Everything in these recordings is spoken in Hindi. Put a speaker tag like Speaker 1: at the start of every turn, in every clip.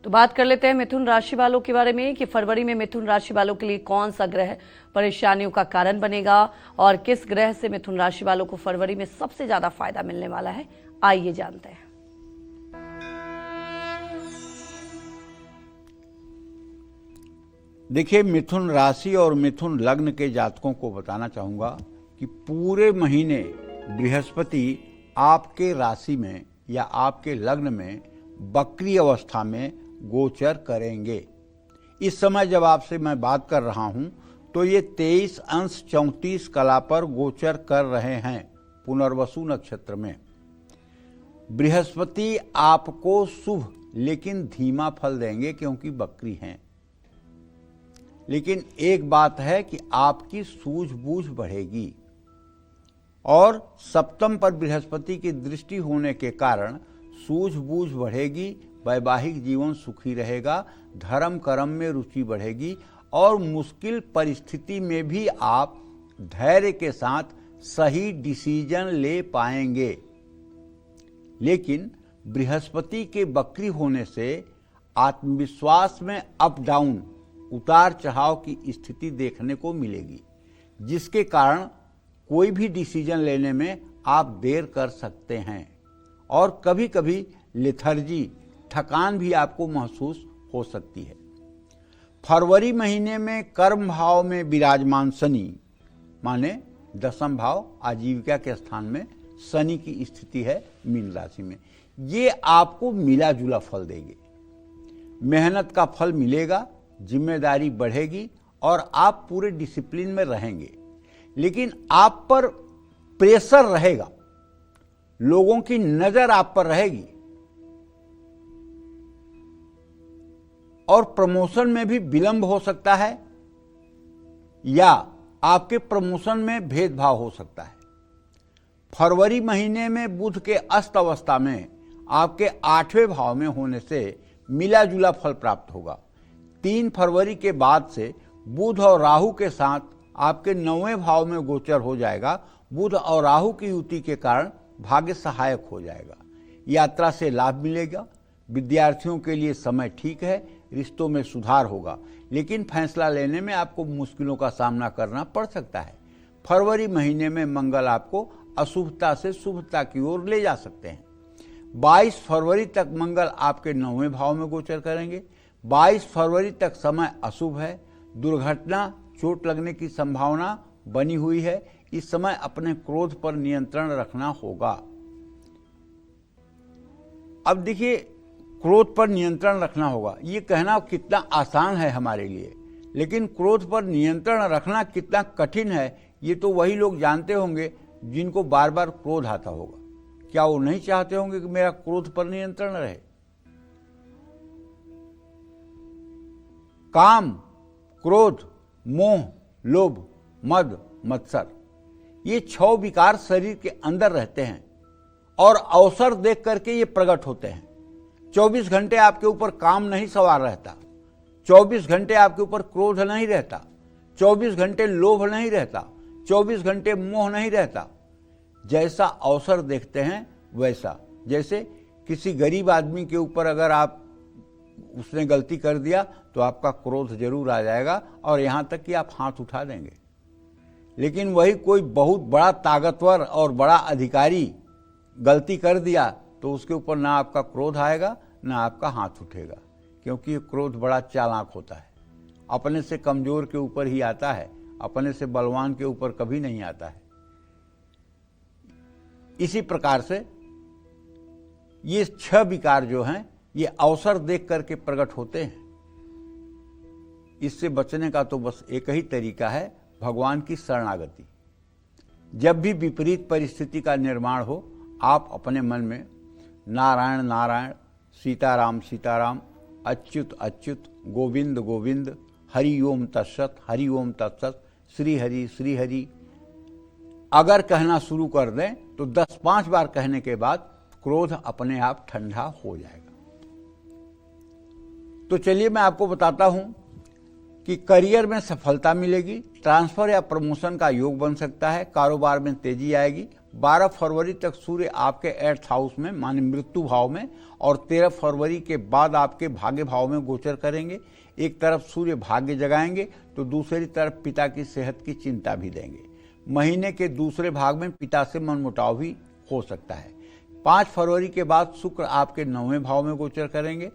Speaker 1: तो बात कर लेते हैं मिथुन राशि वालों के बारे में कि फरवरी में मिथुन राशि वालों के लिए कौन सा ग्रह परेशानियों का कारण बनेगा और किस ग्रह से मिथुन राशि वालों को फरवरी में सबसे ज्यादा फायदा मिलने वाला है, आइए जानते हैं।
Speaker 2: देखिए, मिथुन राशि और मिथुन लग्न के जातकों को बताना चाहूंगा कि पूरे महीने बृहस्पति आपके राशि में या आपके लग्न में वक्री अवस्था में गोचर करेंगे। इस समय जब आपसे मैं बात कर रहा हूं तो ये 23 अंश 34 कला पर गोचर कर रहे हैं पुनर्वसु नक्षत्र में। बृहस्पति आपको शुभ लेकिन धीमा फल देंगे क्योंकि वक्री हैं। लेकिन एक बात है कि आपकी सूझबूझ बढ़ेगी और सप्तम पर बृहस्पति की दृष्टि होने के कारण सूझबूझ बढ़ेगी, वैवाहिक जीवन सुखी रहेगा, धर्म कर्म में रुचि बढ़ेगी और मुश्किल परिस्थिति में भी आप धैर्य के साथ सही डिसीजन ले पाएंगे। लेकिन बृहस्पति के वक्री होने से आत्मविश्वास में अप डाउन उतार चढ़ाव की स्थिति देखने को मिलेगी, जिसके कारण कोई भी डिसीजन लेने में आप देर कर सकते हैं और कभी कभी लेथर्जी थकान भी आपको महसूस हो सकती है। फरवरी महीने में कर्म भाव में विराजमान शनि माने दशम भाव आजीविका के स्थान में शनि की स्थिति है मीन राशि में, ये आपको मिला जुला फल देंगे। मेहनत का फल मिलेगा, जिम्मेदारी बढ़ेगी और आप पूरे डिसिप्लिन में रहेंगे। लेकिन आप पर प्रेशर रहेगा, लोगों की नजर आप पर रहेगी और प्रमोशन में भी विलंब हो सकता है या आपके प्रमोशन में भेदभाव हो सकता है। फरवरी महीने में बुध के अस्त अवस्था में आपके 8वें भाव में होने से मिला जुला फल प्राप्त होगा। 3 फरवरी के बाद से बुध और राहु के साथ आपके 9वें भाव में गोचर हो जाएगा। बुध और राहु की युति के कारण भाग्य सहायक हो जाएगा, यात्रा से लाभ मिलेगा, विद्यार्थियों के लिए समय ठीक है, रिश्तों में सुधार होगा, लेकिन फैसला लेने में आपको मुश्किलों का सामना करना पड़ सकता है। फरवरी महीने में मंगल आपको अशुभता से शुभता की ओर ले जा सकते हैं। 22 फरवरी तक मंगल आपके 9वें भाव में गोचर करेंगे। 22 फरवरी तक समय अशुभ है, दुर्घटना चोट लगने की संभावना बनी हुई है। इस समय अपने क्रोध पर नियंत्रण रखना होगा। अब देखिए, क्रोध पर नियंत्रण रखना होगा, ये कहना कितना आसान है हमारे लिए, लेकिन क्रोध पर नियंत्रण रखना कितना कठिन है ये तो वही लोग जानते होंगे जिनको बार बार क्रोध आता होगा। क्या वो नहीं चाहते होंगे कि मेरा क्रोध पर नियंत्रण रहे? काम, क्रोध, मोह, लोभ, मद, मत्सर, ये 6 विकार शरीर के अंदर रहते हैं और अवसर देख करके ये प्रकट होते हैं। 24 घंटे आपके ऊपर काम नहीं सवार रहता, 24 घंटे आपके ऊपर क्रोध नहीं रहता, 24 घंटे लोभ नहीं रहता, 24 घंटे मोह नहीं रहता। जैसा अवसर देखते हैं वैसा, जैसे किसी गरीब आदमी के ऊपर अगर आप उसने गलती कर दिया तो आपका क्रोध जरूर आ जाएगा और यहां तक कि आप हाथ उठा देंगे। लेकिन वही कोई बहुत बड़ा ताकतवर और बड़ा अधिकारी गलती कर दिया तो उसके ऊपर ना आपका क्रोध आएगा ना आपका हाथ उठेगा, क्योंकि ये क्रोध बड़ा चालाक होता है। अपने से कमजोर के ऊपर ही आता है, अपने से बलवान के ऊपर कभी नहीं आता है। इसी प्रकार से ये 6 विकार जो हैं ये अवसर देख करके प्रकट होते हैं। इससे बचने का तो बस एक ही तरीका है, भगवान की शरणागति। जब भी विपरीत परिस्थिति का निर्माण हो, आप अपने मन में नारायण नारायण, सीताराम सीताराम, अच्युत अच्युत, गोविंद गोविंद, हरि ओम तत्सत, हरि ओम तत्सत, श्री हरि श्री हरि अगर कहना शुरू कर दें तो 10-5 बार कहने के बाद क्रोध अपने आप ठंडा हो जाएगा। तो चलिए मैं आपको बताता हूं कि करियर में सफलता मिलेगी, ट्रांसफर या प्रमोशन का योग बन सकता है, कारोबार में तेजी आएगी। 12 फरवरी तक सूर्य आपके 8th हाउस में माने मृत्यु भाव में और 13 फरवरी के बाद आपके भाग्य भाव में गोचर करेंगे। एक तरफ सूर्य भाग्य जगाएंगे तो दूसरी तरफ पिता की सेहत की चिंता भी देंगे। महीने के दूसरे भाग में पिता से मनमुटाव भी हो सकता है। 5 फरवरी के बाद शुक्र आपके 9वें भाव में गोचर करेंगे।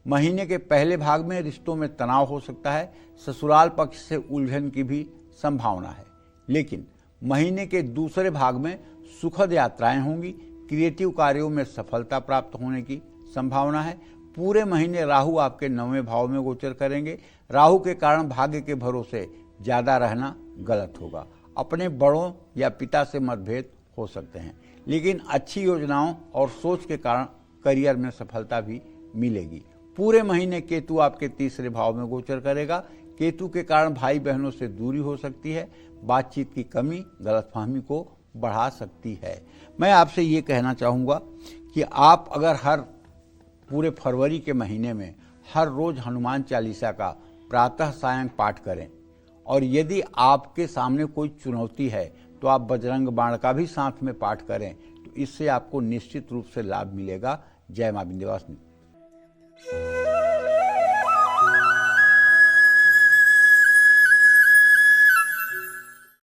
Speaker 2: महीने के पहले भाग में रिश्तों में तनाव हो सकता है, ससुराल पक्ष से उलझन की भी संभावना है। लेकिन महीने के दूसरे भाग में सुखद यात्राएं होंगी, क्रिएटिव कार्यों में सफलता प्राप्त होने की संभावना है। पूरे महीने राहु आपके 9वें भाव में गोचर करेंगे। राहु के कारण भाग्य के भरोसे ज्यादा रहना गलत होगा। अपने बड़ों या पिता से मतभेद हो सकते हैं, लेकिन अच्छी योजनाओं और सोच के कारण करियर में सफलता भी मिलेगी। पूरे महीने केतु आपके 3रे भाव में गोचर करेगा। केतु के कारण भाई बहनों से दूरी हो सकती है, बातचीत की कमी गलतफहमी को बढ़ा सकती है। मैं आपसे ये कहना चाहूँगा कि आप अगर हर पूरे फरवरी के महीने में हर रोज हनुमान चालीसा का प्रातः सायं पाठ करें, और यदि आपके सामने कोई चुनौती है तो आप बजरंग बाण का भी साथ में पाठ करें, तो इससे आपको निश्चित रूप से लाभ मिलेगा। जय मां विंध्यवासिनी।